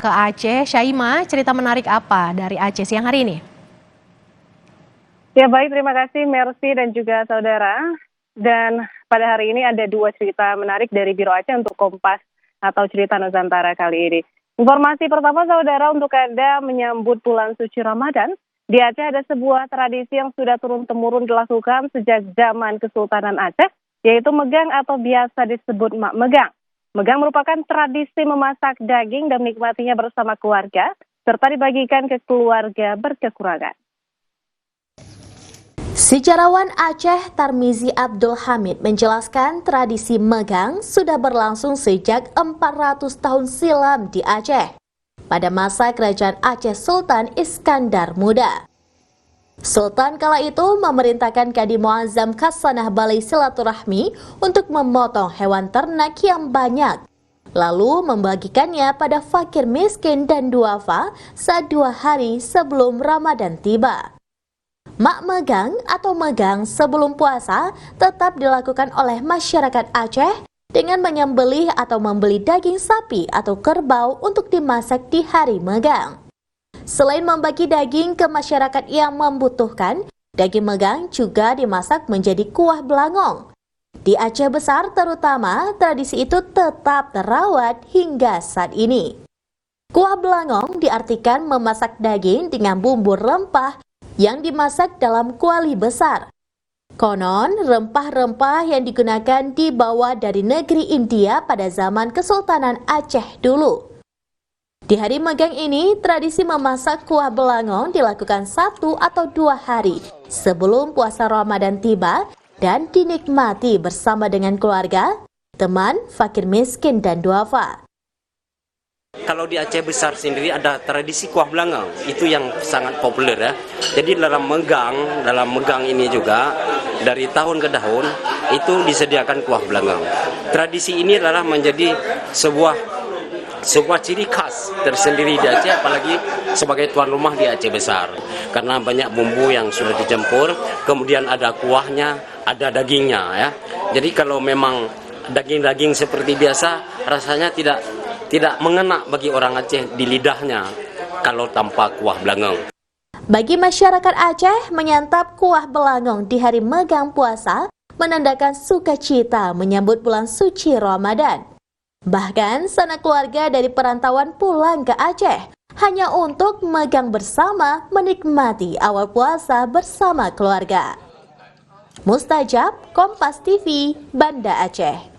ke Aceh. Syaima, cerita menarik apa dari Aceh siang hari ini? Ya baik, terima kasih Mercy dan juga saudara. Dan pada hari ini ada dua cerita menarik dari Biro Aceh untuk Kompas atau Cerita Nusantara kali ini. Informasi pertama saudara untuk Anda menyambut bulan suci Ramadan. Di Aceh ada sebuah tradisi yang sudah turun-temurun dilakukan sejak zaman Kesultanan Aceh, yaitu megang atau biasa disebut mak megang. Megang merupakan tradisi memasak daging dan menikmatinya bersama keluarga, serta dibagikan ke keluarga berkekurangan. Sejarawan Aceh Tarmizi Abdul Hamid menjelaskan tradisi megang sudah berlangsung sejak 400 tahun silam di Aceh, pada masa kerajaan Aceh Sultan Iskandar Muda. Sultan kala itu memerintahkan Kadi Muazzam Khazanah Balai Silaturahmi untuk memotong hewan ternak yang banyak, lalu membagikannya pada fakir miskin dan duafa saat 2 hari sebelum Ramadan tiba. Mak megang atau megang sebelum puasa tetap dilakukan oleh masyarakat Aceh dengan menyembelih atau membeli daging sapi atau kerbau untuk dimasak di hari megang. Selain membagi daging ke masyarakat yang membutuhkan, daging megang juga dimasak menjadi kuah belangong. Di Aceh Besar terutama, tradisi itu tetap terawat hingga saat ini. Kuah belangong diartikan memasak daging dengan bumbu rempah yang dimasak dalam kuali besar. Konon, rempah-rempah yang digunakan dibawa dari negeri India pada zaman Kesultanan Aceh dulu. Di hari megang ini, tradisi memasak kuah belangong dilakukan 1 atau 2 hari sebelum puasa Ramadan tiba dan dinikmati bersama dengan keluarga, teman, fakir miskin, dan duafa. Kalau di Aceh Besar sendiri ada tradisi kuah belangong, itu yang sangat populer ya. Jadi dalam megang ini juga dari tahun ke tahun itu disediakan kuah belangong. Tradisi ini adalah menjadi sebuah ciri khas tersendiri di Aceh, apalagi sebagai tuan rumah di Aceh Besar. Karena banyak bumbu yang sudah dicampur, kemudian ada kuahnya, ada dagingnya ya. Jadi kalau memang daging-daging seperti biasa rasanya tidak mengena bagi orang Aceh di lidahnya kalau tanpa kuah belangong. Bagi masyarakat Aceh, menyantap kuah belangong di hari megang puasa menandakan sukacita menyambut bulan suci Ramadan. Bahkan sanak keluarga dari perantauan pulang ke Aceh hanya untuk megang bersama menikmati awal puasa bersama keluarga. Mustajab, Kompas TV, Banda Aceh.